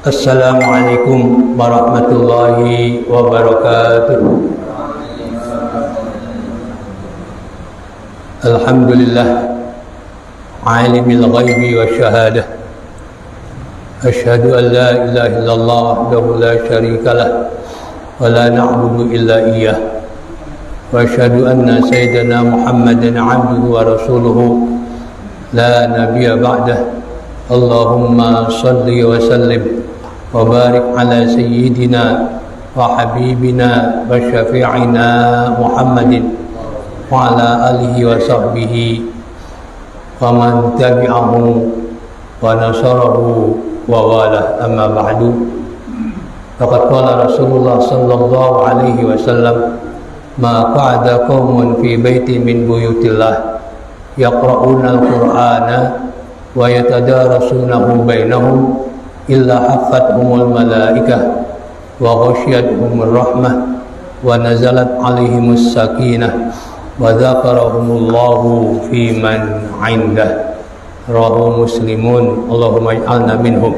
Assalamualaikum warahmatullahi wabarakatuh. Alhamdulillah alimil ghaibi wa syahadah. Asyhadu an la ilaha illallah wahdahu la syarikalah wa la na'budu illa iyyah. Wa asyhadu anna sayyidana Muhammadan 'abduhu wa rasuluhu la nabiyya ba'dah. Allahumma salli wa sallim wa barik ala sayyidina wa habibina wa syafi'ina Muhammadin wa ala alihi wa sahbihi wa man tabi'ahu wa nasarahu wa wala, amma ba'du. Faqad qala Rasulullah sallallahu alaihi wasallam, ma qa'ada qaumun fi baitin min buyutillah yaqra'una al-Qur'ana wa yatadarasunahu bainahum illa haffathumul malaikah wa ghasyiyatuhumur rahmah wa nazalat alaihimus sakinah wa dzakarahumullahu fi man 'indah. Rawahu Muslimun. Allahumma ij'alna minhum.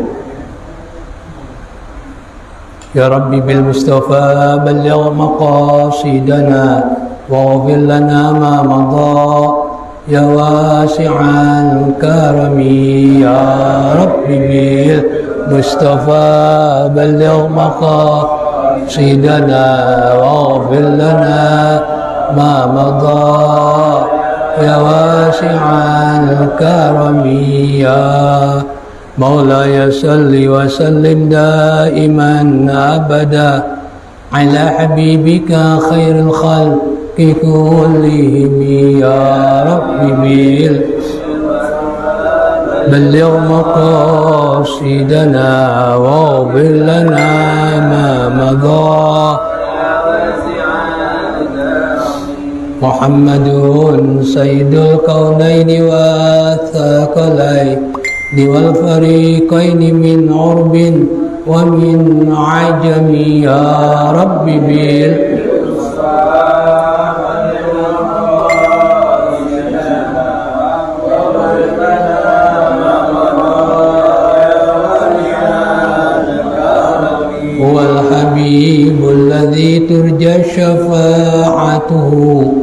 Ya Rabbi bil Mustafa balligh maqasidana wa ghfir lana ma madha ya wasi'al karami. Ya Rabbi bil Mustafa balligh maqasidana wa ghfir lana ma madha ya wasi'al karami. Ya Maulaya salli wa sallim daiman abada ala habibika khairil khalqi kullihim. Ya Rabbi bil balligh maqasidana waghfir lana ma madha. Muhammadun sayyidul kaunaini wa thaqalaini wal fariqaini min urbin wa min ajami. Ya Rabbi bil wal habibul ladzi turja syafa'atuhu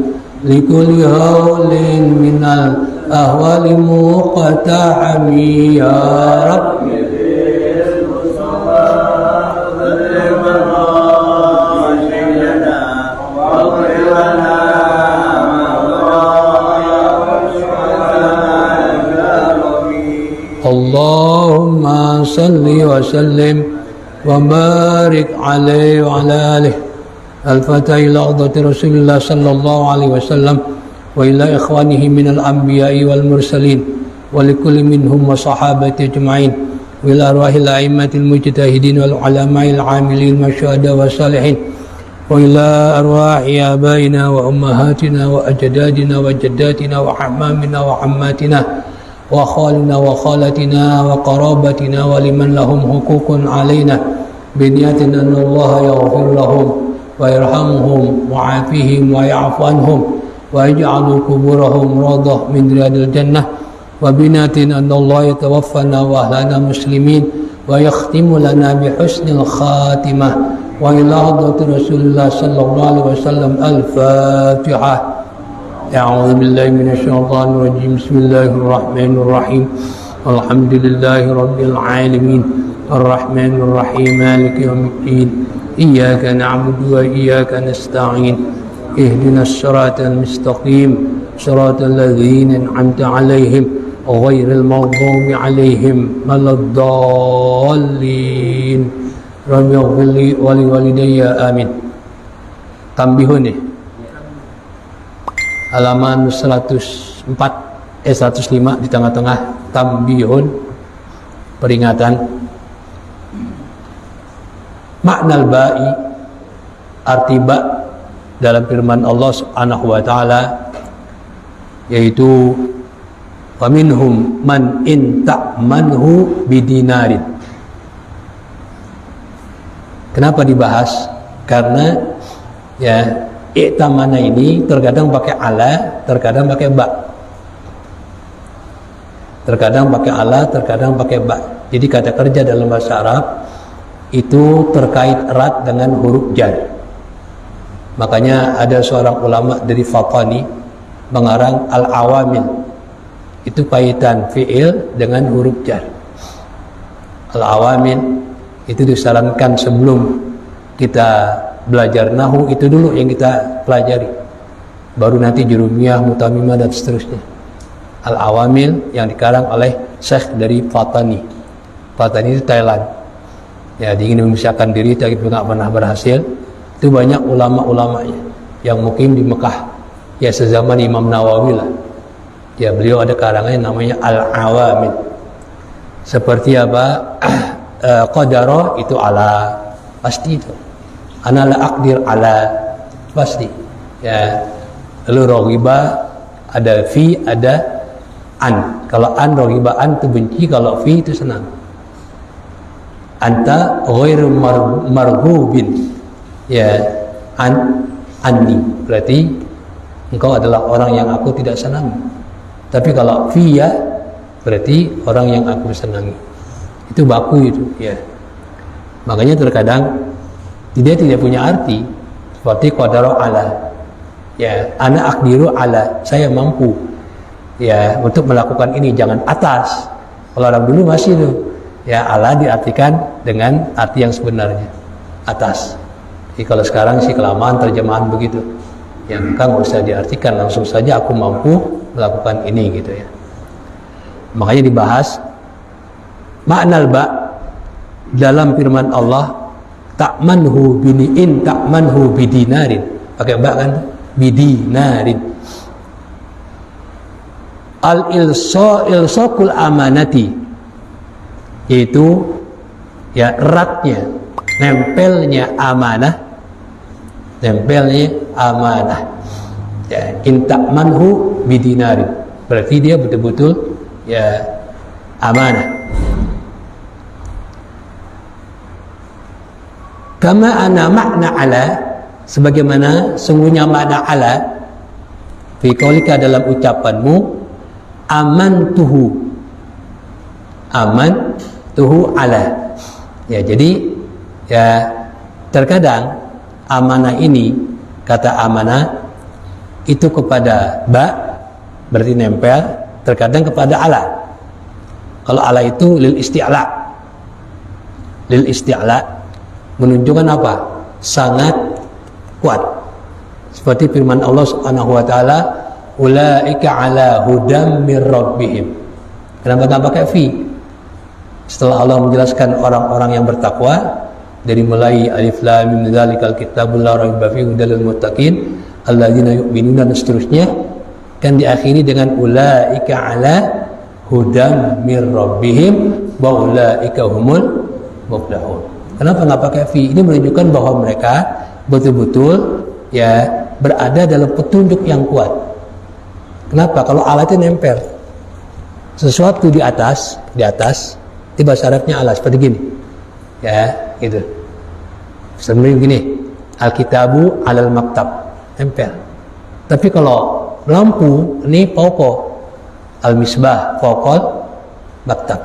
likulli haulin minal ahwali muqta'ami. Ya Rabbi Allahumma salli wa sallim wa barik alaihi wa ala alihi. Al-Fatihah ila hadrati Rasulillah sallallahu alaihi wasallam wa ila ikhwanihi minal anbiya'i wal mursalin wa likulli minhum wa sahabati ajma'in wa ila arwahil a'immatil mujtahidin wal ulama'il 'amilin masyhada wa salihin wa ila arwahi abaina wa ummahatina wa ajdadina wa jaddatina wa hammamina wa ammatina wa khalina wa khalatina wa qarabatina wa liman lahum huququn 'alaina bi niyatin anna Allah yaghfir lahum wa yarhamuhum wa afihim wa ya'fu anhum wa yaj'alu kuburahum radah min riyadil jannah wa binatin anna Allah yatawaffana wa ahlana muslimin wa yakhtimu lana bi husnil khatimah wa ila hadrati Rasulillah sallallahu alaihi wasallam. Al-Fatihah. A'udzu billahi minasy syaithanir rajim. Bismillahir rahim. Alhamdulillahi rabbil alamin. Ar-rahmanir rahim. Maliki yaumiddin. إياك نعبد وإياك نستعين اهدنا الصراط المستقيم صراط الذين أنعمت عليهم غير المغضوب عليهم ولا الضالين. رب اغفر لي ولوالدي آمين. Tambihun nih, halaman 105 di tengah-tengah. Tambihun, peringatan. Makna al-ba'i, arti ba dalam firman Allah Subhanahu wa taala, yaitu wa minhum man in ta'manhu bidinarin. Kenapa dibahas? Karena ya i'tamana ini terkadang pakai ala, terkadang pakai ba. Terkadang pakai ala, terkadang pakai ba. Jadi kata kerja dalam bahasa Arab itu terkait erat dengan huruf jar. Makanya ada seorang ulama dari Fatani mengarang al-awamil, itu kaitan fi'il dengan huruf jar. Al-awamil itu disarankan sebelum kita belajar nahu, itu dulu yang kita pelajari, baru nanti jurumiyah, mutamimah dan seterusnya. Al-awamil yang dikarang oleh Syekh dari Fatani. Fatani itu Thailand ya, dia ingin memisahkan diri tapi nggak pernah berhasil. Itu banyak ulama-ulamanya yang mukim di Mekah ya, sezaman Imam Nawawi lah ya, beliau ada karangannya namanya Al-Awamil. Seperti apa? Qadara itu ala, pasti itu. Ana la aqdir ala, pasti ya. Lalu raghiba ada fi, ada an. Kalau an, raghiba an itu benci, kalau fi itu senang. Anta ghairu marghubin ya, anni berarti engkau adalah orang yang aku tidak senangi. Tapi kalau fi ya berarti orang yang aku senangi. Itu baku itu ya. Makanya terkadang dia tidak punya arti seperti qadara ala ya, ana aqdiru ala, saya mampu ya untuk melakukan ini, jangan atas. Kalau orang dulu masih tuh ya, ala diartikan dengan arti yang sebenarnya, atas. Jadi kalau sekarang sih kelamaan terjemahan begitu ya, maka nggak usah diartikan, langsung saja aku mampu melakukan ini gitu ya. Makanya dibahas makna ba dalam firman Allah, ta'manhu bini'in ta'manhu bidinarin, pakai ba kan, bidinarin. Al-ilsaqul amanati, yaitu ya eratnya, nempelnya amanah, ya, in ta'manhu bidinarin, berarti dia betul-betul ya amanah. Kama ana makna ala, sebagaimana sungguhnya makna ala fi qaulika, dalam ucapanmu, aman tuhu ala ya. Jadi ya terkadang amanah ini, kata amanah itu kepada ba berarti nempel, terkadang kepada ala. Kalau ala itu lil isti'la menunjukkan apa? Sangat kuat. Seperti firman Allah Subhanahu wa taala, ulaika ala hudam mir rabbihim. Kenapa enggak pakai fi? Setelah Allah menjelaskan orang-orang yang bertakwa, dari mulai alif lam mim dzalikal kitabul la raiba fihi hudal lil muttaqin alladzina yu'minuna dan seterusnya, kan diakhiri dengan ulaika ala hudam mir rabbihim wa ulaika humul muflihun. Kenapa nggak pakai fi? Ini menunjukkan bahwa mereka betul-betul ya berada dalam petunjuk yang kuat. Kenapa? Kalau ala itu nempel sesuatu di atas, di bahasa Arabnya ala seperti gini, ya gitu. Sebenarnya gini, al-kitabu alal maktab, nempel. Tapi kalau lampu ini pokok, al-misbah pokok maktab,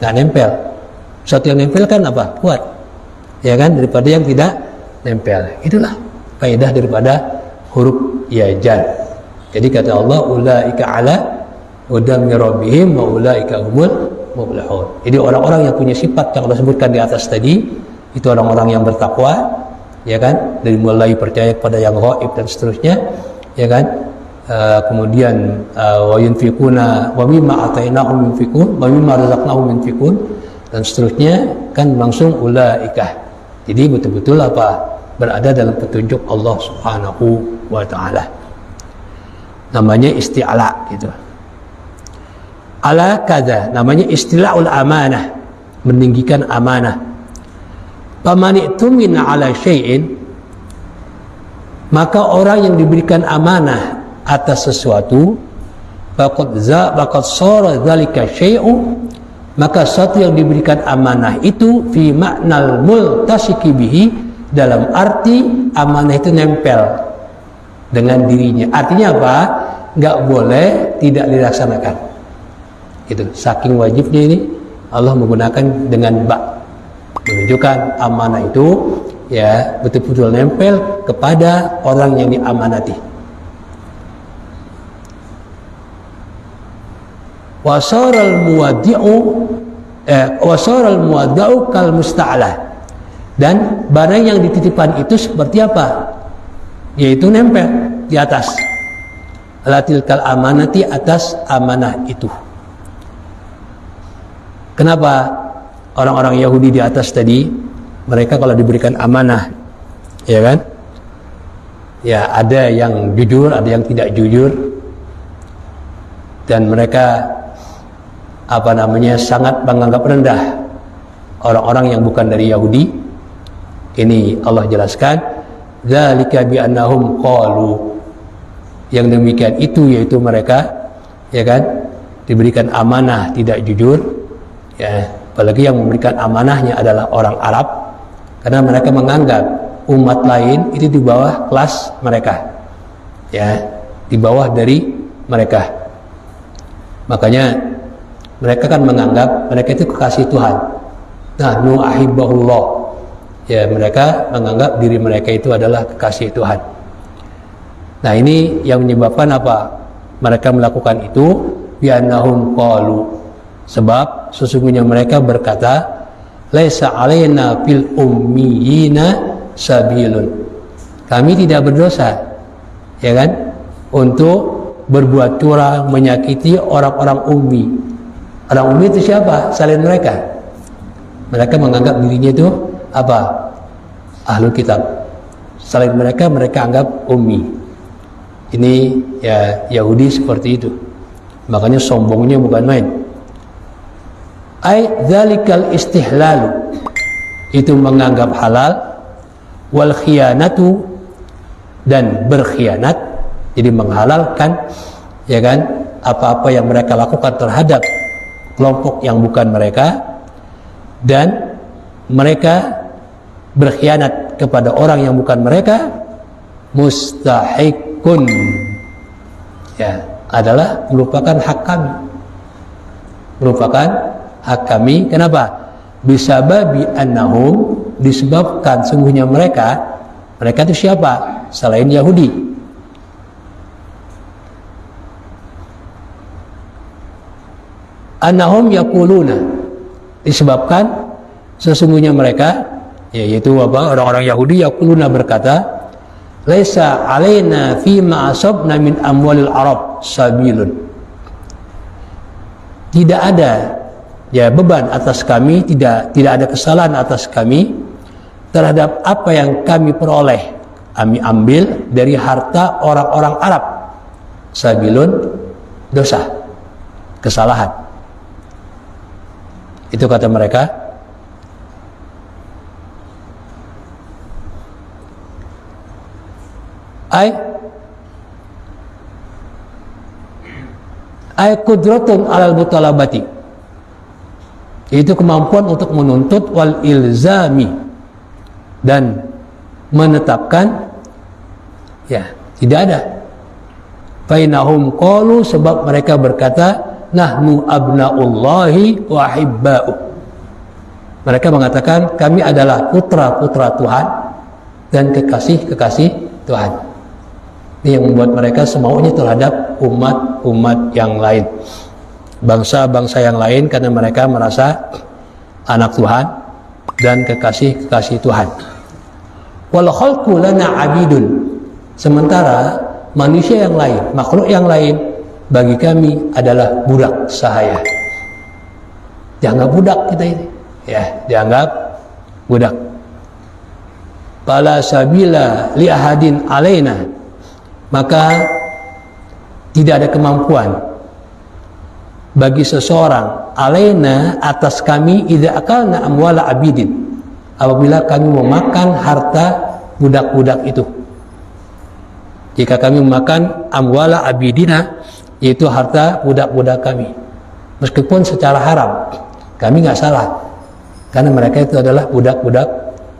nggak nempel. Sesuatu yang nempel kan apa? Kuat, ya kan, daripada yang tidak nempel. Itulah kaidah daripada huruf ya jar. Jadi kata Allah, ulaika ala hudam mir rabbihim wa ulaika humul muflihun. Jadi orang-orang yang punya sifat yang Allah sebutkan di atas tadi, itu orang-orang yang bertakwa, ya kan, dari mulai percaya kepada yang gaib dan seterusnya, ya kan. Kemudian wa yunfiquna wa mimma atainahum yunfiqun wa mimma razaqnahum yunfiqun dan seterusnya, kan langsung ulaika. Jadi betul-betul apa? Berada dalam petunjuk Allah Subhanahu wa taala. Namanya isti'la gitu. Ala kada, namanya istila'ul amanah, meninggikan amanah. Pamani'tu min ala syai'in, maka orang yang diberikan amanah atas sesuatu, faqad shara dzalika syai'u, maka sesuatu yang diberikan amanah itu fi maknal multasiki bihi, dalam arti amanah itu nempel dengan dirinya. Artinya apa? Nggak boleh tidak dilaksanakan. Itu saking wajibnya ini Allah menggunakan dengan ba. menunjukkan amanah itu ya betul-betul nempel kepada orang yang diamanati. Wasaral muwaddi'u kal musta'lah, dan barang yang dititipkan itu seperti apa? Yaitu nempel di atas alatilkal amanati, atas amanah itu. Kenapa orang-orang Yahudi di atas tadi, mereka kalau diberikan amanah, ya kan, ya ada yang jujur, ada yang tidak jujur, dan mereka sangat menganggap rendah orang-orang yang bukan dari Yahudi. Ini Allah jelaskan, dzalika bi annahum qalu, yang demikian itu yaitu mereka, ya kan, diberikan amanah tidak jujur, ya, apalagi yang memberikan amanahnya adalah orang Arab, karena mereka menganggap umat lain itu di bawah kelas mereka, ya, di bawah dari mereka. Makanya mereka kan menganggap mereka itu kekasih Tuhan. Nahnu ahibbahullah, ya, mereka menganggap diri mereka itu adalah kekasih Tuhan. Nah, ini yang menyebabkan apa? Mereka melakukan itu bi'annahum qalu, sebab sesungguhnya mereka berkata, laisa alaina fil ummiyina sabilun, kami tidak berdosa, ya kan, untuk berbuat curang, menyakiti orang-orang ummi. Orang ummi itu siapa? Selain mereka. Mereka menganggap dirinya itu apa? Ahlul kitab. Selain mereka, mereka anggap ummi. Ini ya Yahudi seperti itu. Makanya sombongnya bukan main. Ai dzalikal istihlalu, itu menganggap halal, wal khiyanatu, dan berkhianat, jadi menghalalkan, ya kan, apa-apa yang mereka lakukan terhadap kelompok yang bukan mereka, dan mereka berkhianat kepada orang yang bukan mereka, mustahiqun, ya, adalah merupakan hak kami, merupakan hak kami. Kenapa? Bisababi annahum, disebabkan sungguhnya mereka itu siapa? Selain Yahudi. Annahum yaquluna, disebabkan sesungguhnya mereka, yaitu apa, orang-orang Yahudi, yaquluna, berkata, laisa alaina fima asabna min amwalil arab sabilun, tidak ada ya beban atas kami, tidak ada kesalahan atas kami terhadap apa yang kami peroleh, kami ambil dari harta orang-orang Arab. Sabilun, dosa, kesalahan. Itu kata mereka. Ay qudratun alal mutalabati, itu kemampuan untuk menuntut, wal ilzami, dan menetapkan, ya, tidak ada. Fainahum qalu, sebab mereka berkata, nahnu abnaullahi wa ahibba'u, mereka mengatakan kami adalah putra-putra Tuhan dan kekasih-kekasih Tuhan. Ini yang membuat mereka semaunya terhadap umat-umat yang lain, bangsa-bangsa yang lain, karena mereka merasa anak Tuhan dan kekasih-kekasih Tuhan. Wal khalqu lana abidun, sementara manusia yang lain, makhluk yang lain, bagi kami adalah budak sahaya. Dianggap budak kita ini, ya, dianggap budak. Fala sabila li ahadin alaina, maka tidak ada kemampuan bagi seseorang, alaina, atas kami, idza akalna amwala abidin, apabila kami memakan harta budak-budak itu. Jika kami memakan amwala abidina, yaitu harta budak-budak kami, meskipun secara haram, kami nggak salah, karena mereka itu adalah budak-budak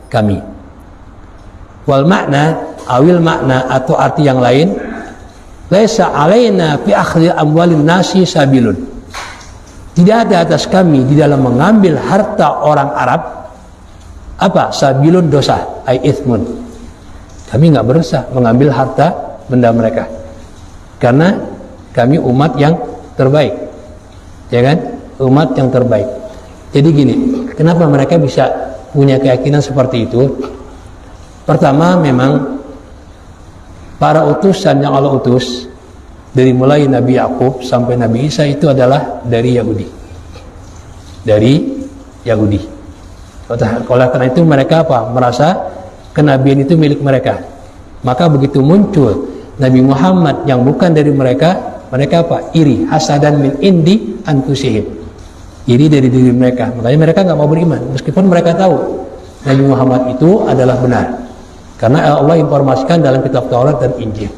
kami. Wal makna, awil makna, atau arti yang lain, laisa alaina fi akhdhi amwalin nasi sabilun, tidak ada atas kami di dalam mengambil harta orang Arab, Apa? Sabilun dosa, ai ithmun. Kami nggak berdosa mengambil harta benda mereka, karena kami umat yang terbaik, ya kan? Umat yang terbaik. Jadi gini, kenapa mereka bisa punya keyakinan seperti itu? Pertama, memang para utusan yang Allah utus, dari mulai Nabi Yakub sampai Nabi Isa itu adalah dari Yahudi. Dari Yahudi. Oleh karena itu mereka apa? Merasa kenabian itu milik mereka. Maka begitu muncul Nabi Muhammad yang bukan dari mereka, mereka apa? Iri, hasadan min indi anfusihim. Iri dari diri mereka. Makanya mereka nggak mau beriman, meskipun mereka tahu Nabi Muhammad itu adalah benar. Karena Allah informasikan dalam kitab Taurat dan Injil.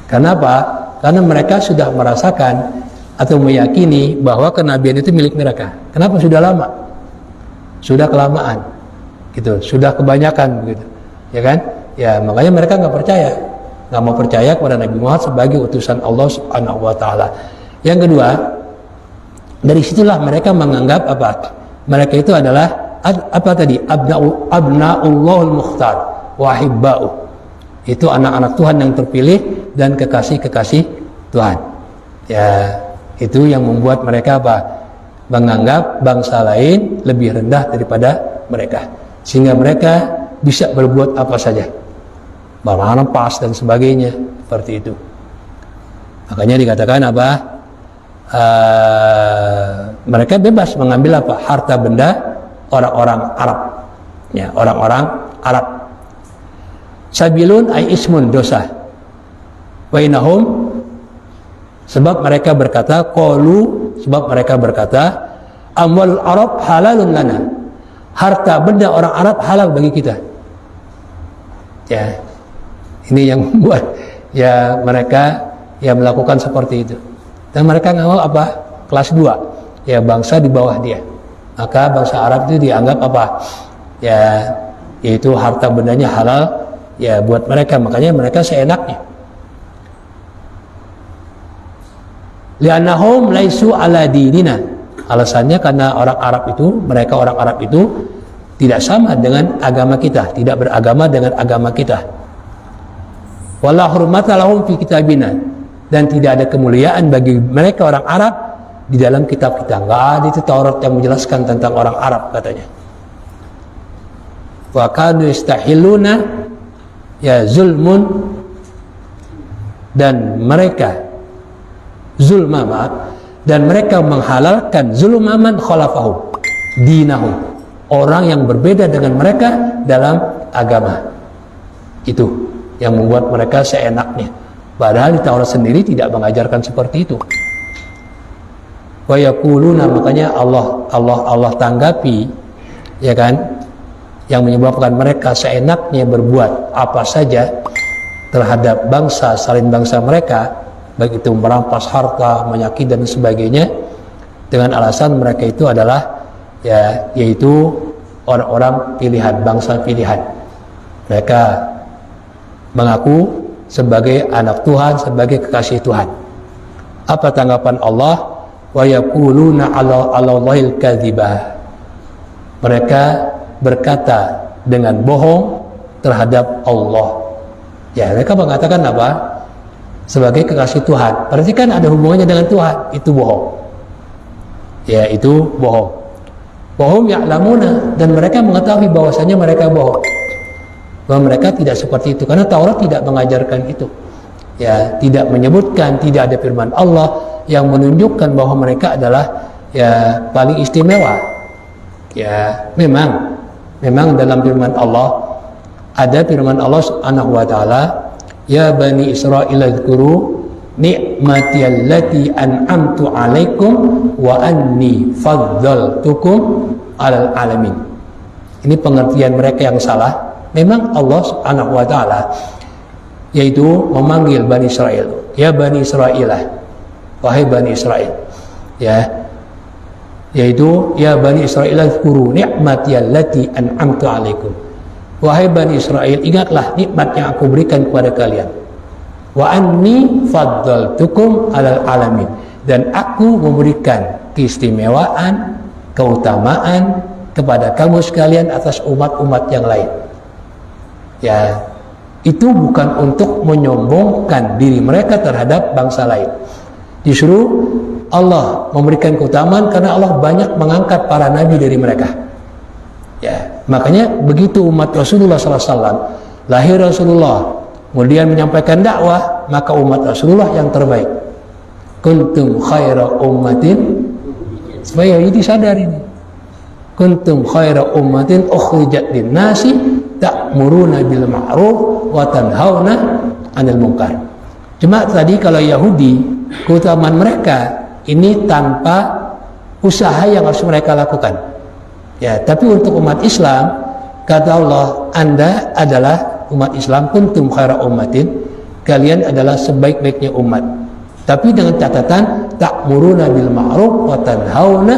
Kenapa? Karena mereka sudah merasakan atau meyakini bahwa kenabian itu milik mereka. Kenapa? Sudah lama, sudah kelamaan, gitu, sudah kebanyakan, begitu, ya kan? Ya makanya mereka nggak percaya, nggak mau percaya kepada Nabi Muhammad sebagai utusan Allah Subhanahu Wa Taala. Yang kedua, dari situlah mereka menganggap apa? Mereka itu adalah apa tadi? Abnaullahul Mukhtar wahibba'u. Itu anak-anak Tuhan yang terpilih dan kekasih-kekasih Tuhan. Ya, itu yang membuat mereka apa? Menganggap bangsa lain lebih rendah daripada mereka, sehingga mereka bisa berbuat apa saja, merampas dan sebagainya, seperti itu. Makanya dikatakan apa? Mereka bebas mengambil apa? Harta benda orang-orang Arab. Ya, orang-orang Arab. Sabilun ay ismun, dosa. Wa innahum, sebab mereka berkata, qalu, sebab mereka berkata, amwal Arab halalun lana. Harta benda orang Arab halal bagi kita. Ya. Ini yang membuat ya mereka ya melakukan seperti itu. Dan mereka nggak mau apa? Kelas 2. Ya, bangsa di bawah dia. Maka bangsa Arab itu dianggap apa? Ya, yaitu harta bendanya halal ya buat mereka, makanya mereka seenaknya. Li'annahum laisu ala dinina. Alasannya karena orang Arab itu, mereka orang Arab itu tidak sama dengan agama kita, tidak beragama dengan agama kita. Wala hurmata lahum fi kitabina, dan tidak ada kemuliaan bagi mereka orang Arab di dalam kitab kita. Enggak ada itu Taurat yang menjelaskan tentang orang Arab, katanya. Wa kanu yastahilluna ya zulmun, dan mereka zulma, dan mereka menghalalkan zulmaman khalafahum dinahum, orang yang berbeda dengan mereka dalam agama. Itu yang membuat mereka seenaknya, padahal di Taurat sendiri tidak mengajarkan seperti itu. Wa yaquluna, makanya Allah tanggapi, ya kan, yang menyebabkan mereka seenaknya berbuat apa saja terhadap bangsa, selain bangsa mereka, baik itu merampas harta, menyakiti dan sebagainya, dengan alasan mereka itu adalah ya, yaitu orang-orang pilihan, bangsa pilihan. Mereka mengaku sebagai anak Tuhan, sebagai kekasih Tuhan. Apa tanggapan Allah? Wa yaquluna 'ala Allahil kadzibah. Mereka berkata dengan bohong terhadap Allah. Ya, mereka mengatakan apa? Sebagai kekasih Tuhan. Berarti kan ada hubungannya dengan Tuhan. Itu bohong. Ya, itu bohong. Bohong ya'lamuna, dan mereka mengetahui bahwasanya mereka bohong. Bahwa mereka tidak seperti itu, karena Taurat tidak mengajarkan itu. Ya, tidak menyebutkan, tidak ada firman Allah yang menunjukkan bahwa mereka adalah ya paling istimewa. Ya, memang dalam firman Allah ada firman Allah Subhanahu wa taala, ya bani Israil dzkuru ni'mati allati an'amtu 'alaikum wa anni faddaltukum 'alal alamin. Ini pengertian mereka yang salah. Memang Allah Subhanahu wa taala yaitu memanggil Bani Israel, ya Bani Israilah, wahai Bani Israel, ya, yaitu ya Bani Israil dzkuru ni'mati allati an'amtu 'alaikum. Wahai Bani Israel, ingatlah nikmat yang aku berikan kepada kalian. Wa anni faddaltukum 'alal alamin, dan aku memberikan keistimewaan, keutamaan kepada kamu sekalian atas umat-umat yang lain. Ya, itu bukan untuk menyombongkan diri mereka terhadap bangsa lain. Justru Allah memberikan keutamaan karena Allah banyak mengangkat para nabi dari mereka. Ya, makanya begitu umat Rasulullah SAW, lahir Rasulullah, kemudian menyampaikan dakwah, maka umat Rasulullah yang terbaik. Kuntum khaira ummatin, supaya jadi sadar ini. Kuntum khaira ummatin ukhrijat lin-nasi ta'muruna bil ma'ruf wa tanhauna 'anil munkar. Cuma tadi kalau Yahudi, keutamaan mereka ini tanpa usaha yang harus mereka lakukan. Ya, tapi untuk umat Islam, kata Allah, Anda adalah umat Islam, kuntum khaira ummatin, kalian adalah sebaik-baiknya umat. Tapi dengan catatan ta'muruna bil ma'ruf wa tanhauna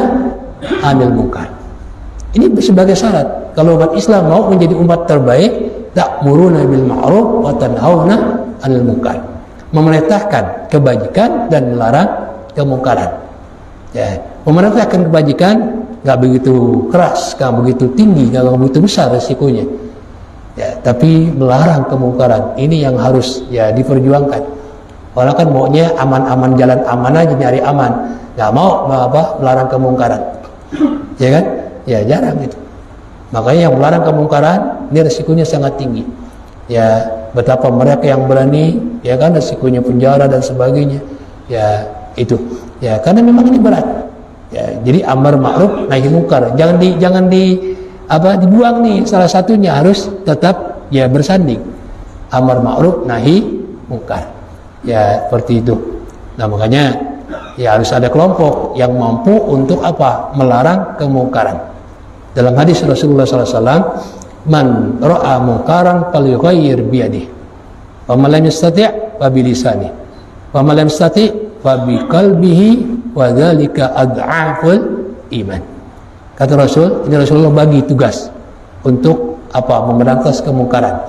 'anil munkar. Ini sebagai syarat. Kalau umat Islam mau menjadi umat terbaik, ta'muruna bil ma'ruf wa tanhauna 'anil munkar. Memerintahkan kebajikan dan melarang kemungkaran. Ya, memerintahkan kebajikan nggak begitu keras, nggak begitu tinggi, nggak begitu besar resikonya. Ya, tapi melarang kemungkaran ini yang harus ya diperjuangkan. Orang kan maunya aman-aman, jalan aman aja, nyari aman, nggak mau melarang kemungkaran. Ya kan? Ya jarang itu. Makanya yang melarang kemungkaran ini resikonya sangat tinggi. Ya, betapa mereka yang berani, ya kan, resikonya penjara dan sebagainya. Ya itu. Ya karena memang ini berat. Ya, jadi amar ma'ruf nahi munkar jangan dibuang nih, salah satunya harus tetap ya bersanding amar ma'ruf nahi munkar ya, seperti itu. Nah makanya ya harus ada kelompok yang mampu untuk melarang kemungkaran. Dalam hadis Rasulullah SAW, man ra'a munkaran falyughayyir biyadihi wa man lam yastati' fa bilisanihi wa man lam yastati' fa biqalbihi wa dzalika ad'aful iman. Kata Rasul, ini Rasulullah bagi tugas untuk memberantas kemungkaran.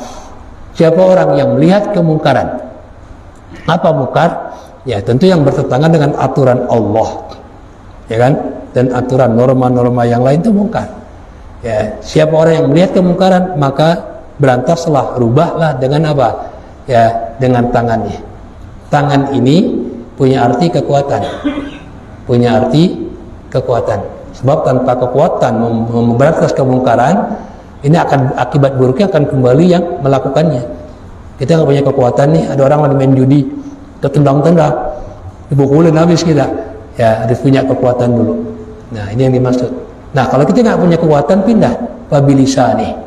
Siapa orang yang melihat kemungkaran, apa mungkar? Ya tentu yang bertentangan dengan aturan Allah, ya kan? Dan aturan norma-norma yang lain itu mungkar. Ya, siapa orang yang melihat kemungkaran, maka berantaslah, rubahlah dengan Ya, dengan tangannya. Tangan ini punya arti kekuatan. Punya arti kekuatan. Sebab tanpa kekuatan memberantas kemungkaran, ini akan akibat buruknya akan kembali yang melakukannya. Kita nggak punya kekuatan nih, ada orang lagi main judi, ketendang-tendang, dipukulin habis kita. Ya, harus punya kekuatan dulu. Nah, ini yang dimaksud. Nah, kalau kita nggak punya kekuatan, pindah pabilisani.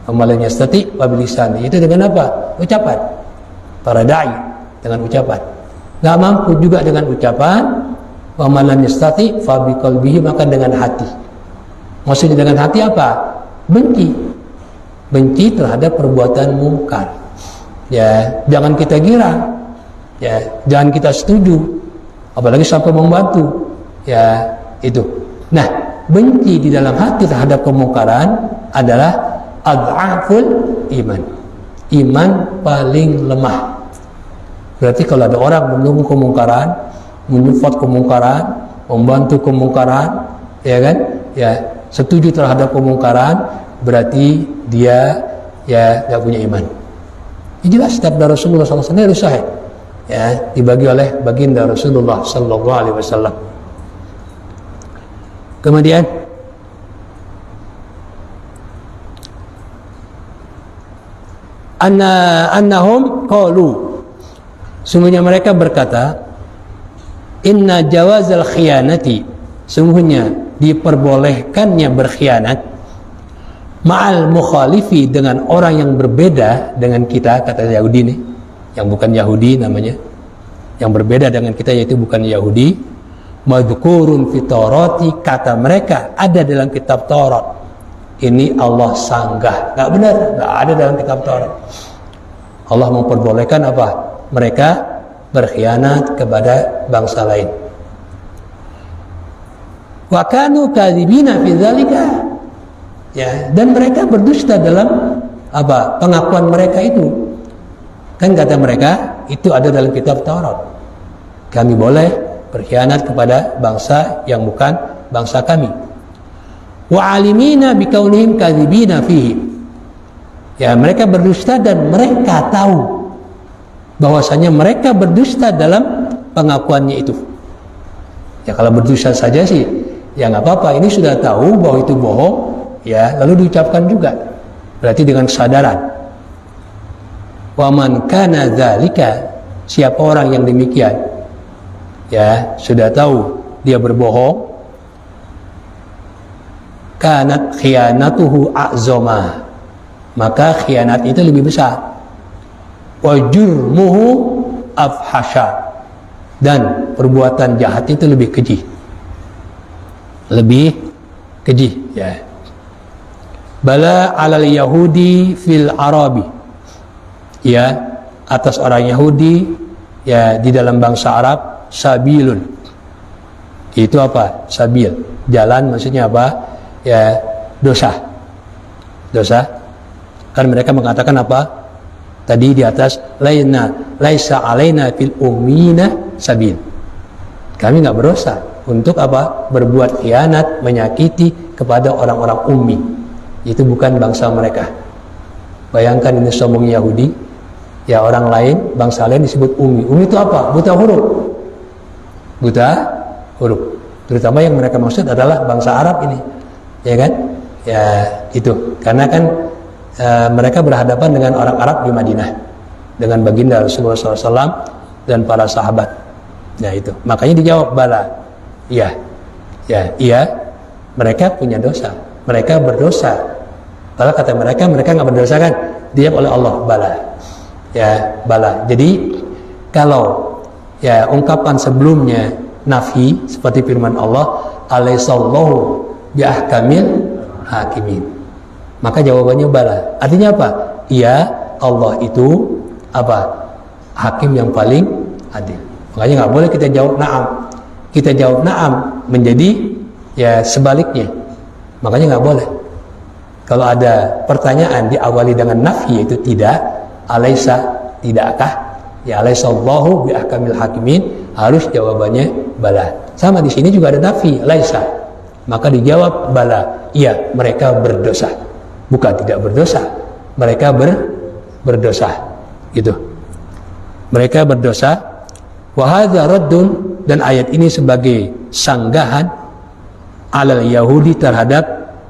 Amalannya stati pabilisani. Itu dengan apa? Ucapan. Para dai dengan ucapan. Nggak mampu juga dengan ucapan. Wa man lam yastati fa biqalbihi, maka dengan hati. Maksudnya dengan hati apa? Benci. Benci terhadap perbuatan mungkar. Ya, jangan kita girang. Ya, jangan kita setuju. Apalagi sampai membantu. Ya, itu. Nah, benci di dalam hati terhadap kemungkaran adalah ad'aful iman. Iman paling lemah. Berarti kalau ada orang menunggu kemungkaran, menyufat kemungkaran, membantu kemungkaran, ya kan? Ya, setuju terhadap kemungkaran, berarti dia ya nggak punya iman. Ini jelas sabda Rasulullah SAW harus sahih. Ya, dibagi oleh baginda Rasulullah SAW. Kemudian annahum qalu, sungguhnya mereka berkata, inna jawazal khiyanati, sungguhnya diperbolehkannya berkhianat, ma'al mukhalifi, dengan orang yang berbeda dengan kita, kata Yahudi nih, yang bukan Yahudi namanya, yang berbeda dengan kita yaitu bukan Yahudi, madhkurun fi Taurati, kata mereka ada dalam kitab Taurat. Ini Allah sanggah, nggak benar, nggak ada dalam kitab Taurat. Allah memperbolehkan mereka berkhianat kepada bangsa lain. Wa kanu kadzibina fi dzalika, ya, dan mereka berdusta dalam pengakuan mereka itu. Kan kata mereka itu ada dalam kitab Taurat. Kami boleh berkhianat kepada bangsa yang bukan bangsa kami. wa alimina bikaunihim kadzibina fihi. Ya, mereka berdusta dan mereka tahu bahwasanya mereka berdusta dalam pengakuannya itu. Ya, kalau berdusta saja sih ya nggak apa-apa, ini sudah tahu bahwa itu bohong, ya lalu diucapkan juga, berarti dengan kesadaran. Wa man kana dzalika, siapa orang yang demikian, ya sudah tahu dia berbohong, kanat khianatuhu a'zama, maka khianat itu lebih besar, wa jurmuhu afhasha, dan perbuatan jahat itu lebih keji, ya. Bala alal yahudi fil arabi, ya atas orang Yahudi ya di dalam bangsa Arab, sabilun, itu apa? Sabil, jalan, maksudnya apa? Ya dosa kan mereka mengatakan apa tadi di atas, laisa alaina fil ummina sabil, kami nggak berdosa untuk apa? Berbuat khianat, menyakiti kepada orang-orang ummi, itu bukan bangsa mereka. Bayangkan ini sombong Yahudi, ya orang lain, bangsa lain disebut ummi. Ummi itu apa? Buta huruf. Terutama yang mereka maksud adalah bangsa Arab ini, ya kan? Ya itu, karena kan mereka berhadapan dengan orang Arab di Madinah, dengan baginda Rasulullah SAW dan para sahabat. Ya itu, makanya dijawab bala, iya, mereka punya dosa, mereka berdosa. Kalau kata mereka nggak berdosa kan? Dijawab oleh Allah, bala. Ya, bala. Jadi kalau ya ungkapan sebelumnya nafi seperti firman Allah, alaihissallahu biahkamil hakimin, maka jawabannya bala. Artinya apa? Iya, Allah itu apa? Hakim yang paling adil. Makanya nggak boleh kita jawab na'am. Kita jawab na'am menjadi ya sebaliknya. Makanya nggak boleh. Kalau ada pertanyaan diawali dengan nafi, yaitu tidak, alaisa, tidakkah, ya alaisallahu biahkamil hakimin, harus jawabannya bala. Sama di sini juga ada nafi, laisa, maka dijawab bala, iya mereka berdosa, bukan tidak berdosa, mereka berdosa, gitu. Mereka berdosa. Wa hadza raddun, dan ayat ini sebagai sanggahan alal Yahudi, terhadap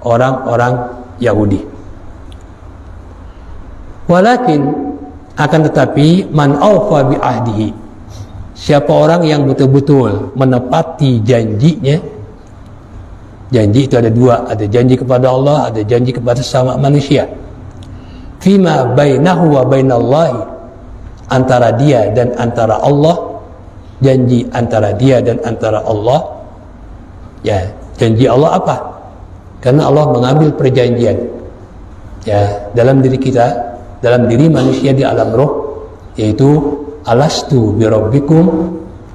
orang-orang Yahudi. Walakin, akan tetapi, man awfa bi ahdihi, siapa orang yang betul-betul menepati janjinya. Janji itu ada dua, ada janji kepada Allah, ada janji kepada sama manusia. Fima bainahu wa bainallahi, antara dia dan antara Allah, janji antara dia dan antara Allah. Ya, janji Allah apa? Karena Allah mengambil perjanjian ya dalam diri kita, dalam diri manusia di alam roh, yaitu alastu birabbikum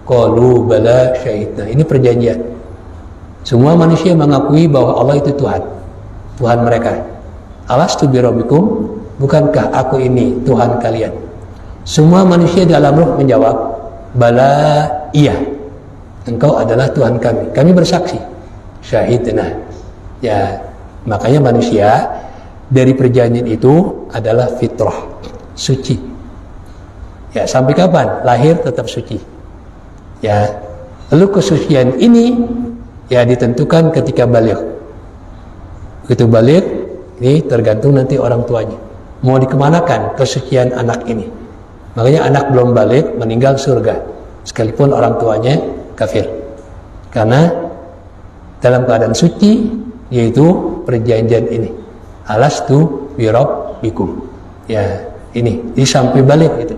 qalu bala syahidna. Ini perjanjian. Semua manusia mengakui bahwa Allah itu Tuhan mereka. Alastu birabbikum, bukankah aku ini Tuhan kalian? Semua manusia di alam roh menjawab, bala, iya, engkau adalah Tuhan kami. Kami bersaksi, syahidna. Ya, makanya manusia dari perjanjian itu adalah fitrah, suci. Ya, sampai kapan? Lahir tetap suci. Ya, lalu kesucian ini ya ditentukan ketika balik. Begitu balik, ini tergantung nanti orang tuanya. Mau dikemanakan kesucian anak ini? Makanya anak belum balik meninggal surga, sekalipun orang tuanya kafir. Karena dalam keadaan suci, yaitu perjanjian ini. Alastu birabbikum. Ya, ini sampai balik itu.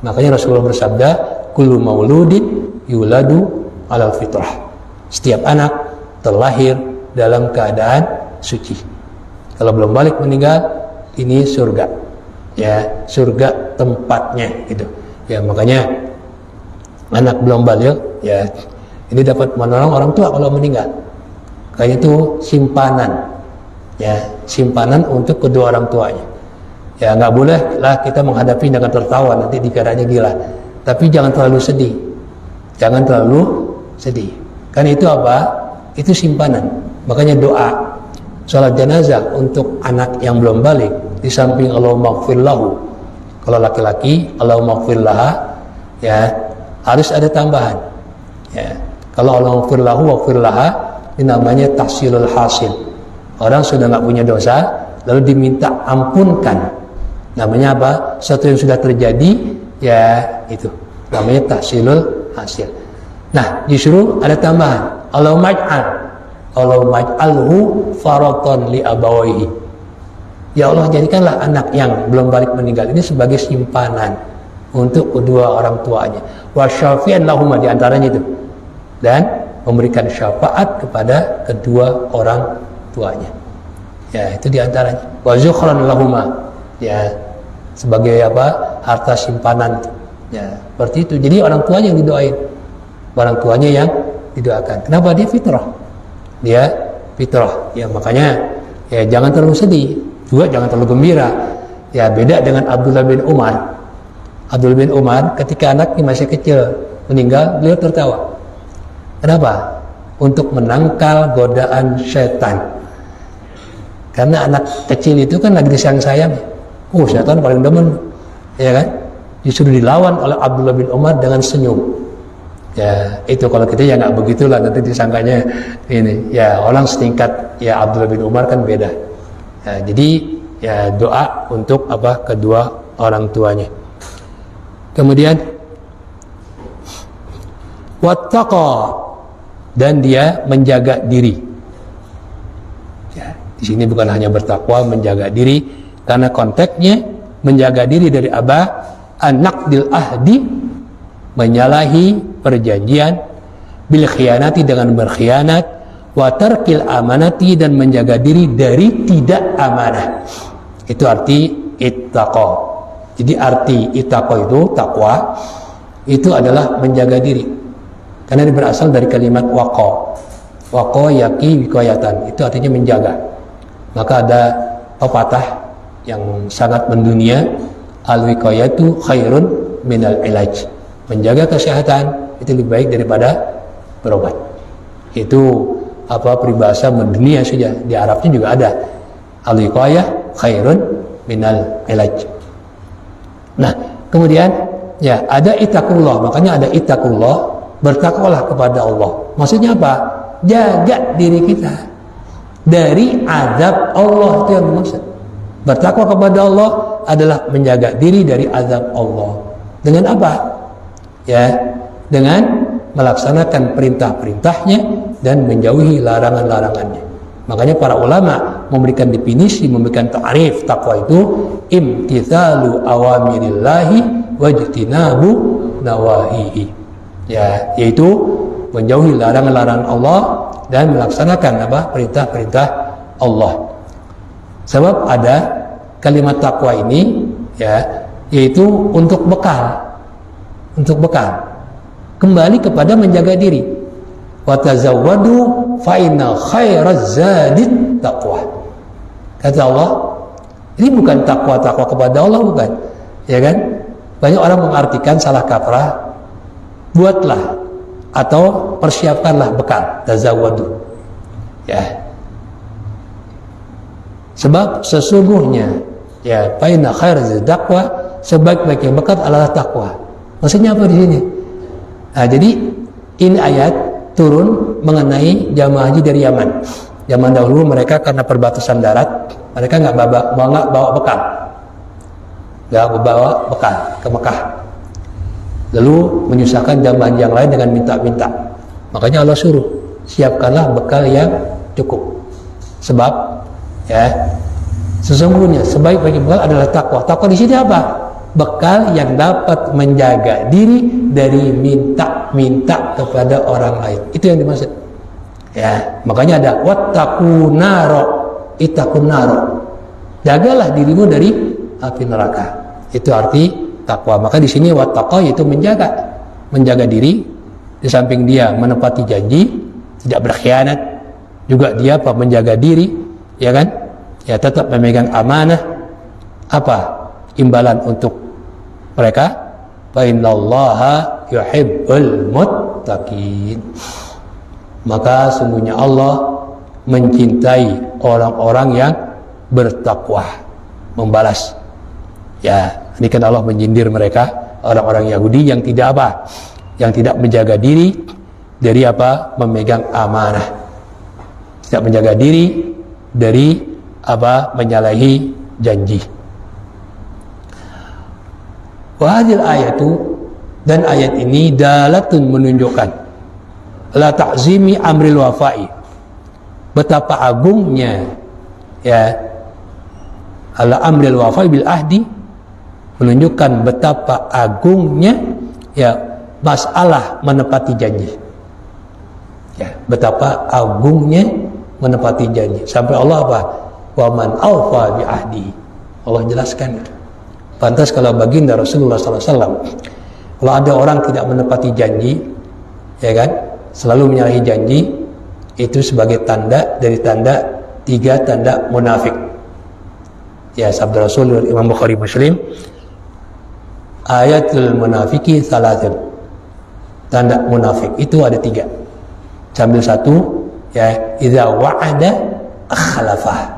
Makanya Rasulullah bersabda, kullu mauludin yuladu alal fitrah. Setiap anak terlahir dalam keadaan suci. Kalau belum balik meninggal, ini surga. Ya, surga tempatnya gitu. Ya, makanya anak belum balik ya ini dapat menolong orang tua kalau meninggal. Kayak itu simpanan, ya simpanan untuk kedua orang tuanya. Ya nggak boleh lah kita menghadapi dengan tertawa, nanti dikiranya gila. Tapi jangan terlalu sedih, Kan itu apa? Itu simpanan. Makanya doa Sholat jenazah untuk anak yang belum balik, di samping Allahumma ighfir lahu, kalau laki-laki Allahumma ighfir laha, ya harus ada tambahan. Ya, kalau Allahumma ighfir lahu wa ighfir laha, ini namanya tahsilul hasil. Orang sudah nggak punya dosa, lalu diminta ampunkan. Namanya apa? Sesuatu yang sudah terjadi, ya itu namanya tahsilul hasil. Nah, justru ada tambahan. Allahumma ij'alhu faratan li abawaihi. Ya Allah, jadikanlah anak yang belum balik meninggal ini sebagai simpanan untuk kedua orang tuanya. Wa syafi'an lahuma, di antaranya itu. Dan memberikan syafaat kepada kedua orang tuanya. Ya, itu di antaranya. Wa zukhran lahuma. Ya, sebagai apa? Harta simpanan. Ya, seperti itu. Jadi orang tuanya yang didoain. Orang tuanya yang didoakan. Kenapa? Dia fitrah. Dia fitrah. Ya, makanya ya jangan terlalu sedih. Juga jangan terlalu gembira. Ya, beda dengan Abdullah bin Umar. Abdullah bin Umar ketika anaknya masih kecil meninggal, beliau tertawa. Kenapa? Untuk menangkal godaan setan. Karena anak kecil itu kan lagi disayang-sayang. Setan paling demen, ya kan? Disuruh dilawan oleh Abdullah bin Umar dengan senyum. Ya, itu kalau kita ya nggak begitulah, nanti disangkanya ini. Ya, orang setingkat ya Abdullah bin Umar kan beda. Ya, jadi ya doa untuk apa? Kedua orang tuanya. Kemudian wattaqa, dan dia menjaga diri. Ya, di sini bukan hanya bertakwa, menjaga diri, karena konteksnya menjaga diri dari an-naqdil ahdi, menyalahi perjanjian, bil khiyanati, dengan berkhianat, wa tarkil amanati, dan menjaga diri dari tidak amanah. Itu arti ittaqa. Jadi arti ittaqa itu, takwa itu adalah menjaga diri, karena ini berasal dari kalimat waqa yaqi wiqayatan, itu artinya menjaga. Maka ada pepatah yang sangat mendunia, al-wiqayatu khairun minal ilaj. Menjaga kesehatan itu lebih baik daripada berobat. Itu apa, peribahasa mendunia saja. Di Arabnya juga ada, al-wiqayah khairun minal ilaj. Nah, kemudian ya ada ittaqullah. Makanya ada ittaqullah, bertakwalah kepada Allah. Maksudnya apa? Jaga diri kita dari azab Allah, itu yang dimaksud. Bertakwa kepada Allah adalah menjaga diri dari azab Allah. Dengan apa? Ya, dengan melaksanakan perintah-perintahnya dan menjauhi larangan-larangannya. Makanya para ulama memberikan definisi, memberikan ta'rif takwa itu imtithalu awamirillahi wajtinabu nawahihi. Ya, yaitu menjauhi larangan-larangan Allah dan melaksanakan apa? Perintah-perintah Allah. Sebab ada kalimat takwa ini, ya, yaitu untuk bekal. Untuk bekal. Kembali kepada menjaga diri. Wa tazawwadu fa inna khairaz zadit taqwa. Kata Allah, ini bukan takwa kepada Allah, bukan. Ya kan? Banyak orang mengartikan salah kaprah, buatlah atau persiapkanlah bekal, tazawwadu. Ya. Sebab sesungguhnya ya fa inna khairaz taqwa, sebaik-baiknya bekal adalah takwa. Maksudnya apa di sini? Nah, jadi ini ayat turun mengenai jamaah haji dari Yaman. Zaman dahulu mereka karena perbatasan darat, mereka nggak bawa bekal, ke Mekah. Lalu menyusahkan jamaah haji yang lain dengan minta-minta. Makanya Allah suruh siapkanlah bekal yang cukup. Sebab ya sesungguhnya sebaik-baiknya bekal adalah takwa. Takwa di sini apa? Bekal yang dapat menjaga diri dari minta-minta kepada orang lain. Itu yang dimaksud. Ya, makanya ada wattaqun naro, ittaqun naro. Jagalah dirimu dari api neraka. Itu arti takwa. Maka di sini wattaqa yaitu menjaga diri. Di samping dia menepati janji, tidak berkhianat, juga dia apa? Menjaga diri, ya kan? Ya, tetap memegang amanah. Apa imbalan untuk mereka? Fa innallaha yuhibbul muttaqin. Maka sungguhnya Allah mencintai orang-orang yang bertakwa, membalas. Ya, ini kan Allah menyindir mereka, orang-orang Yahudi yang tidak apa? Yang tidak menjaga diri dari apa? Memegang amanah. Tidak menjaga diri dari apa? Menyalahi janji. Wahadil ayatu, dan ayat ini dalatun menunjukkan la ta'zimi amril wafa'i, betapa agungnya ya ala amril wafa'i bil ahdi, menunjukkan betapa agungnya ya masalah menepati janji. Ya, betapa agungnya menepati janji. Sampai Allah apa? Wa man awfa bi ahdi. Allah jelaskan itu. Pantas kalau baginda Rasulullah SAW, kalau ada orang tidak menepati janji, ya kan, selalu menyalahi janji, itu sebagai tanda dari tanda 3 tanda munafik. Ya, sabda Rasul Imam Bukhari Muslim, ayatul munafiki salatun. Tanda munafik itu ada 3. Sambil 1, ya, idza wa'ada akhlafah.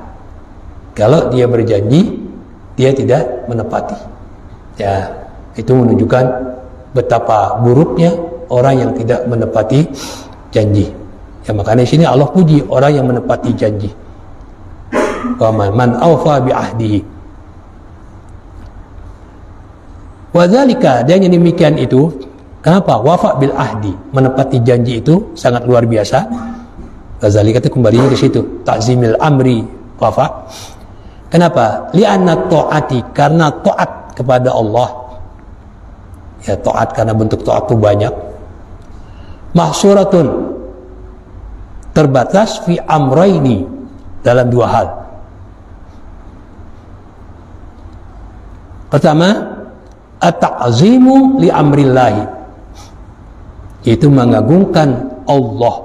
Kalau dia berjanji, dia tidak menepati. Ya, itu menunjukkan betapa buruknya orang yang tidak menepati janji. Ya, makanya di sini Allah puji orang yang menepati janji. Wa man awfa bi ahdihi. Wa dzalika, dan yang demikian itu, kenapa wafa bil ahdi, menepati janji itu sangat luar biasa. Wa dzalika itu kembalinya ke situ, ta'zimil amri wafa. Kenapa? Li'anna ta'ati, karena taat kepada Allah. Ya, taat karena bentuk taat itu banyak. Mahsuratun, terbatas fi amraini, dalam 2 hal. Pertama, at-ta'zimu li amrillahi, yaitu mengagungkan Allah.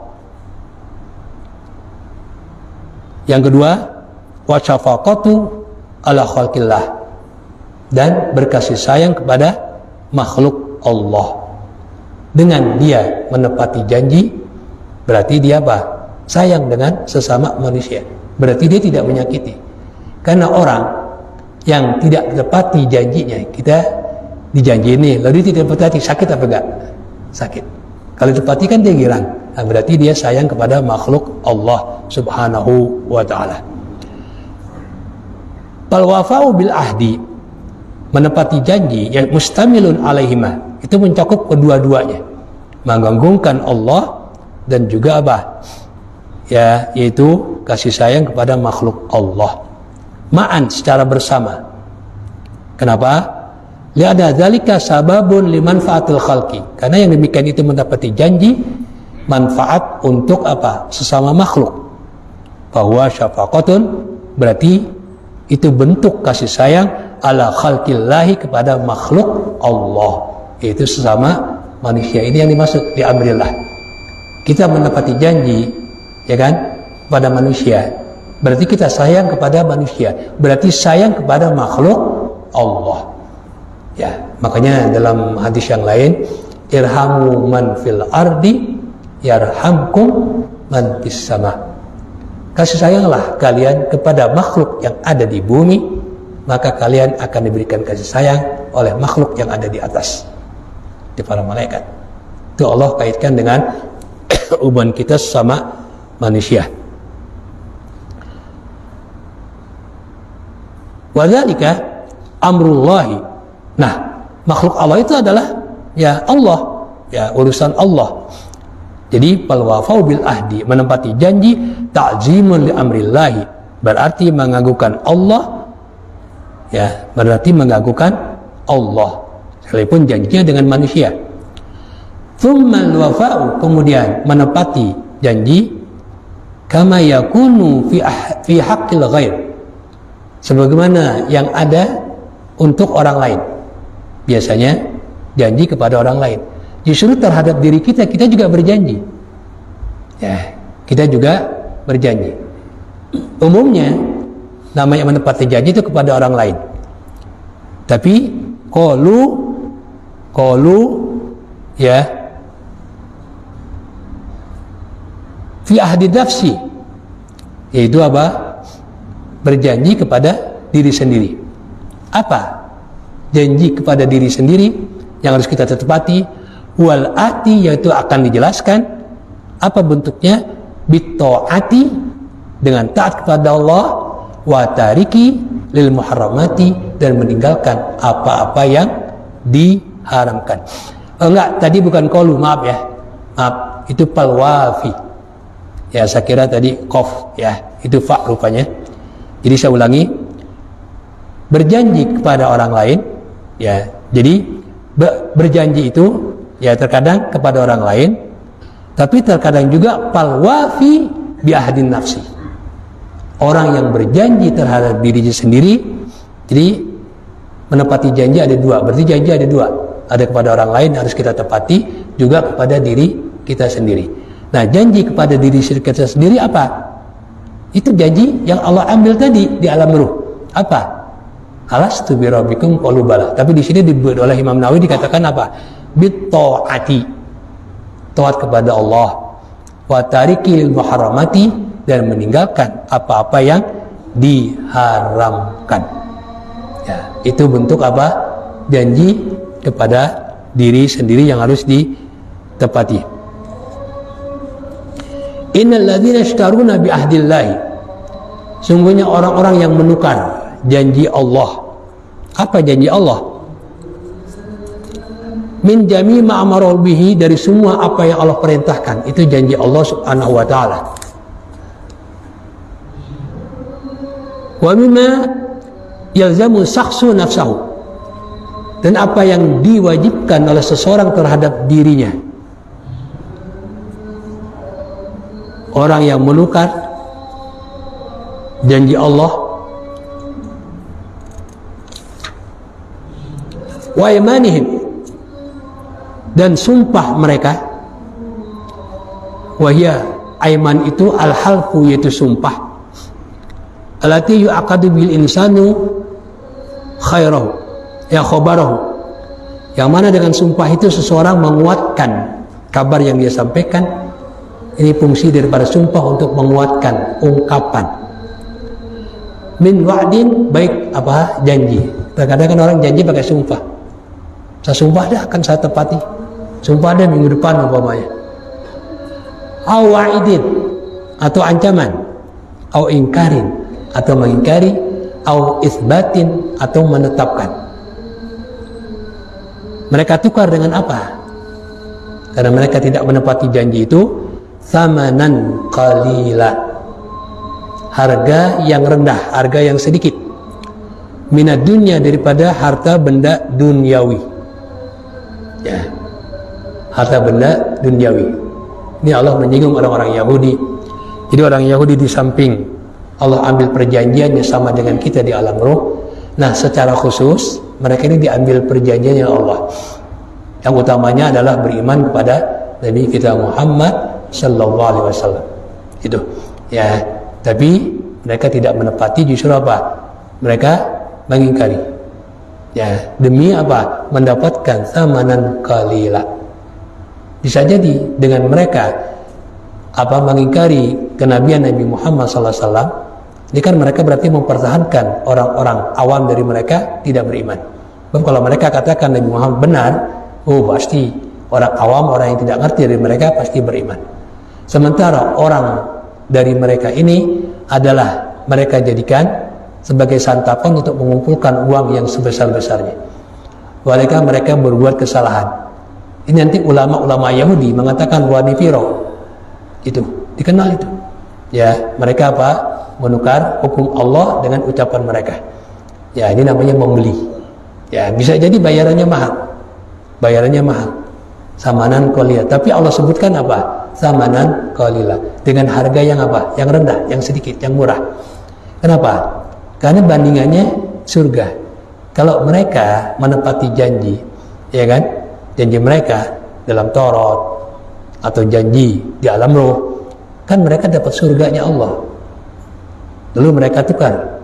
Yang kedua, wa syafaqatu ala khalqillah, dan berkasih sayang kepada makhluk Allah. Dengan dia menepati janji, berarti dia apa? Sayang dengan sesama manusia. Berarti dia tidak menyakiti. Karena orang yang tidak tepati janjinya, kita dijanji ini, lalu dia tidak tepati, sakit apa enggak? Sakit. Kalau tepati kan dia girang. Nah, berarti dia sayang kepada makhluk Allah Subhanahu wa ta'ala. Fal wafa'u bil ahdi, menepati janji yang mustamilun alaihima, itu mencakup kedua-duanya, mengagungkan Allah dan juga apa? Ya, yaitu kasih sayang kepada makhluk Allah. Ma'an, secara bersama. Kenapa? Li'ada dzalika sababun limanfaatil khalqi, karena yang demikian itu mendapati janji manfaat untuk apa? Sesama makhluk. Bahwa syafaqatun, berarti itu bentuk kasih sayang ala khalqillahi, kepada makhluk Allah, yaitu sesama manusia. Ini yang dimaksud di amrillah. Kita menepati janji, ya kan, pada manusia, berarti kita sayang kepada manusia, berarti sayang kepada makhluk Allah. Ya, makanya dalam hadis yang lain, irhamu man fil ardi yarhamkum man fis sama. Kasih sayanglah kalian kepada makhluk yang ada di bumi, maka kalian akan diberikan kasih sayang oleh makhluk yang ada di atas, di para malaikat. Itu Allah kaitkan dengan hubungan kita sama manusia. Wa dzalika amrullahi. Nah, makhluk Allah itu adalah ya Allah, ya urusan Allah. Jadi fal wafau bil ahdi, menempati janji, ta'zimun li amrillahi, berarti mengagungkan Allah, ya, berarti mengagungkan Allah sekalipun janjinya dengan manusia. Tsummal wafa'u, kemudian menepati janji, kama yakunu fi haqqil ghair, sebagaimana yang ada untuk orang lain. Biasanya janji kepada orang lain. Justru terhadap diri kita, kita juga berjanji. Ya, kita juga berjanji. Umumnya namanya menepati janji itu kepada orang lain. Tapi qalu ya fi ahdi nafsi, Yaitu apa? Berjanji kepada diri sendiri. Apa janji kepada diri sendiri yang harus kita tepati? Wal ati, yaitu akan dijelaskan apa bentuknya. Bitta'ati, dengan taat kepada Allah. Wa tariki lil muharramati, dan meninggalkan apa-apa yang diharamkan. Enggak, tadi bukan qaulu, maaf ya. Maaf, itu palwafi. Ya, saya kira tadi qaf ya. Itu fa rupanya. Jadi saya ulangi, berjanji kepada orang lain, ya. Jadi berjanji itu ya terkadang kepada orang lain, tapi terkadang juga palwafi bi ahdin nafsi. Orang yang berjanji terhadap dirinya sendiri, jadi menepati janji ada dua. Berarti janji ada dua. Ada kepada orang lain harus kita tepati, juga kepada diri kita sendiri. Nah, janji kepada diri kita sendiri apa? Itu janji yang Allah ambil tadi di alam ruh. Apa? Alastu bi rabbikum qalu bala. Tapi di sini dibuat oleh Imam Nawawi dikatakan apa? Bitta'ati. Taat kepada Allah. Wa tariki lil muharramati, dan meninggalkan apa-apa yang diharamkan. Ya, itu bentuk apa? Janji kepada diri sendiri yang harus ditepati. Innal ladzina ishtaruna bi ahdillahi, sungguhnya orang-orang yang menukar janji Allah. Apa janji Allah? Min jami' ma amara bihi, dari semua apa yang Allah perintahkan. Itu janji Allah Subhanahu wa taala. Wa mimma yalzamu syakhsu nafsahu, dan apa yang diwajibkan oleh seseorang terhadap dirinya. Orang yang menukar janji Allah, wa imanihim, dan sumpah mereka. Wahya, aiman itu al-halfu, yaitu sumpah. Allati yu'aqadu bil insanu khairahu, ya khabarahu, yang mana dengan sumpah itu seseorang menguatkan kabar yang dia sampaikan. Ini fungsi daripada sumpah untuk menguatkan ungkapan. Min wa'din, baik apa? Janji. Terkadang kan orang janji pakai sumpah. Saya sumpah dah akan saya tepati. Sumpah dah minggu depan umpamanya. Au wa'idin, atau ancaman. Au ingkarin, atau mengingkari. Au isbatin, atau menetapkan. Mereka tukar dengan apa? Karena mereka tidak menepati janji itu. Thamanan qalila, harga yang rendah, harga yang sedikit. Minad dunya, daripada harta benda duniawi. Ya, harta benda duniawi. Ini Allah menyinggung orang-orang Yahudi. Jadi orang Yahudi di samping Allah ambil perjanjiannya sama dengan kita di alam roh. Nah, secara khusus mereka ini diambil perjanjiannya Allah. Yang utamanya adalah beriman kepada Nabi kita Muhammad Sallallahu Alaihi Wasallam. Itu ya, tapi mereka tidak menepati, justru apa? Mereka mengingkari. Ya, demi apa? Mendapatkan thamanan qalila. Bisa jadi dengan mereka apa mengingkari kenabian Nabi Muhammad Sallallahu Alaihi Wasallam, ini kan mereka berarti mempertahankan orang-orang awam dari mereka tidak beriman. Kalau mereka katakan Nabi Muhammad benar, oh pasti orang awam, orang yang tidak ngerti dari mereka pasti beriman. Sementara orang dari mereka ini adalah mereka jadikan sebagai santapan untuk mengumpulkan uang yang sebesar-besarnya. Walaupun mereka berbuat kesalahan. Ini nanti ulama-ulama Yahudi mengatakan wanifiro. Itu dikenal itu. Ya, mereka apa? Menukar hukum Allah dengan ucapan mereka. Ya, ini namanya membeli. Ya, bisa jadi bayarannya mahal. Bayarannya mahal. Samanan qalila. Tapi Allah sebutkan apa? Samanan qalila, dengan harga yang apa? Yang rendah, yang sedikit, yang murah. Kenapa? Karena bandingannya surga. Kalau mereka menepati janji, ya kan? Janji mereka dalam Taurat atau janji di alam roh, kan mereka dapat surganya Allah. Lalu mereka tukar,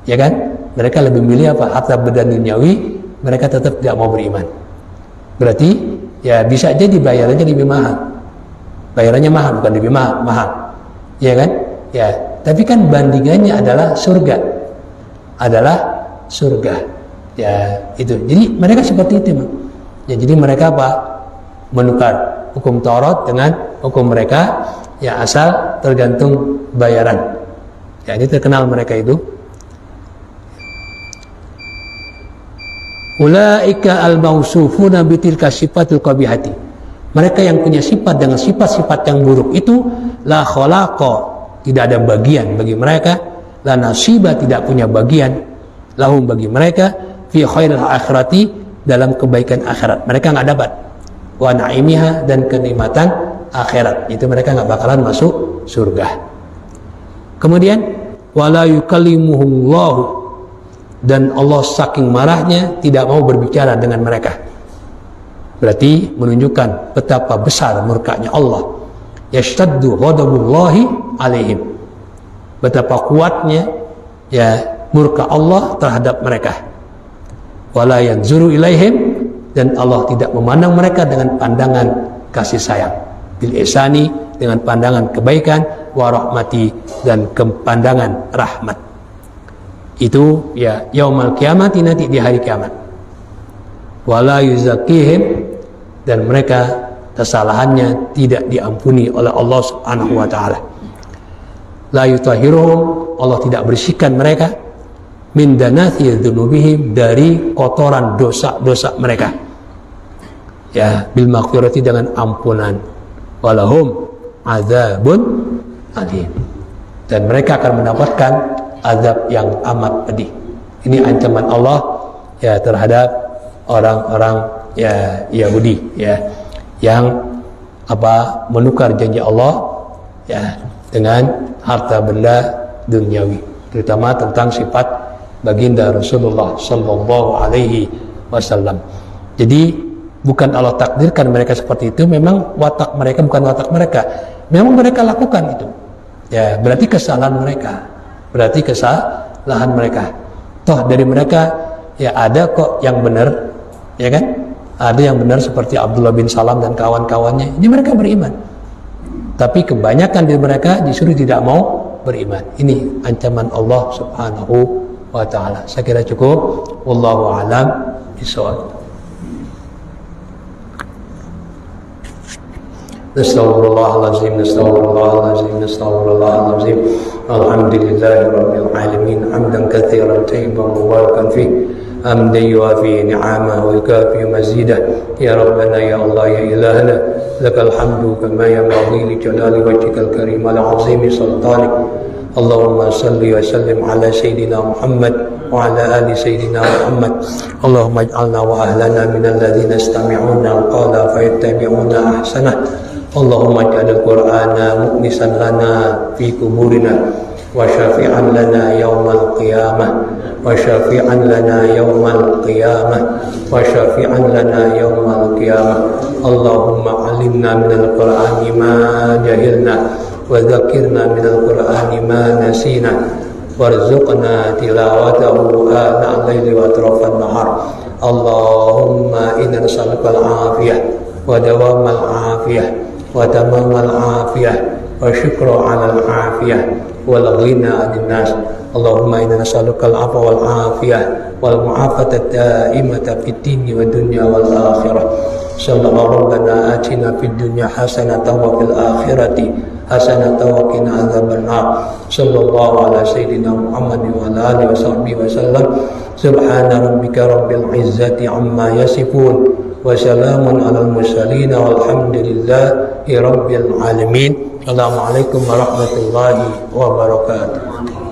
ya kan? Mereka lebih milih apa? Harta benda duniawi, mereka tetap tidak mau beriman. Berarti ya bisa jadi bayarannya lebih mahal. Bayarannya mahal, bukan lebih mahal, ya kan? Ya, tapi kan bandingannya adalah surga. Ya, itu. Jadi mereka seperti itu, Bang. Ya, jadi mereka apa? Menukar hukum Taurat dengan hukum mereka, ya asal tergantung bayaran. Ya, ini terkenal mereka itu. Ulaika al-mausufuna bitilka sifatul qabihati. Mereka yang punya sifat dengan sifat-sifat yang buruk itu la khalaqa, tidak ada bagian bagi mereka, la nasiba, tidak punya bagian lahum bagi mereka fi khairil akhirati, dalam kebaikan akhirat. Mereka enggak dapat wa naimiha, dan kenikmatan akhirat. Itu mereka enggak bakalan masuk surga. Kemudian wala yukallimuhumullahu, dan Allah saking marahnya tidak mau berbicara dengan mereka. Berarti menunjukkan betapa besar murkanya Allah. Yashtaddu ghadabullahi alaihim, betapa kuatnya ya murka Allah terhadap mereka. Wala yanzuru ilaihim, dan Allah tidak memandang mereka dengan pandangan kasih sayang. Bil ihsani, dengan pandangan kebaikan, wa rahmati, dan pandangan rahmat. Itu ya yaumal kiamati, nanti di hari kiamat. Wala yuzakihim, dan mereka kesalahannya tidak diampuni oleh Allah Subhanahu wa taala. La yutahiruhum, Allah tidak bersihkan mereka min danathi dzunubihim, dari kotoran dosa-dosa mereka. Ya, bil maghfirati, dengan ampunan. Walahum adzabun alim, dan mereka akan mendapatkan azab yang amat pedih. Ini ancaman Allah ya terhadap orang-orang ya Yahudi ya yang menukar janji Allah ya dengan harta benda duniawi, terutama tentang sifat baginda Rasulullah sallallahu alaihi wasallam. Jadi bukan Allah takdirkan mereka seperti itu, memang watak mereka bukan watak mereka, memang mereka lakukan itu. Ya, berarti kesalahan mereka. Toh dari mereka ya ada kok yang benar, ya kan? Ada yang benar seperti Abdullah bin Salam dan kawan-kawannya. Ini mereka beriman. Tapi kebanyakan dari mereka disuruh tidak mau beriman. Ini ancaman Allah Subhanahu wa taala. Saya kira cukup. Wallahu a'lam bishawab. Nastaghfirullahalazim, nastaghfirullahalazim. Alhamdulillahi rabbil alamin, hamdan katsiran tayyiban mubarakan fi, hamdan yuwafi ni'amahu wa yukafi mazidah. Ya Rabbana ya Allah ya ilahana, lakal hamdu kama yanbaghi li jalali wajhikal karim al azimi sultanik. Allahumma salli wa sallim ala sayyidina Muhammad wa ala ali sayyidina Muhammad. Allahumma ij'alna wa ahlana minal ladzina yastami'una al-qawla fayattabi'una ahsanah. Allahumma ij'alil Qur'ana mu'nisan lana fi kuburina wa syafi'an lana yawmal qiyamah, wa syafi'an lana yawmal qiyamah, wa syafi'an lana yawmal qiyamah. Allahumma 'allimna minal Qur'ani ma jahilna, wa dzakirna minal Qur'ani ma nasina, warzuqna tilawatahu ana al-laili wa atrafan nahar. Allahumma inna nas'aluka al-'afiyah wa dawamal 'afiyah wa tamamal 'afiyah wa syukra 'alal 'afiyah wal ghina 'anil nas. Allahumma inna nas'aluka al-'afwa wal 'afiyah wal mu'afata da'imata fid dini wad dunya wal akhirah. Sallallahu rabbana atina fid dunya hasanatan wa fil akhirati hasanatan wa qina adzabannar. Sallallahu ala sayyidina Muhammad wa ala alihi wa sahbihi wa sallam. Subhana rabbika rabbil izzati amma yasifun wa salamun alal mursalin walhamdulillahi rabbil alamin. Assalamualaikum warahmatullahi wabarakatuh.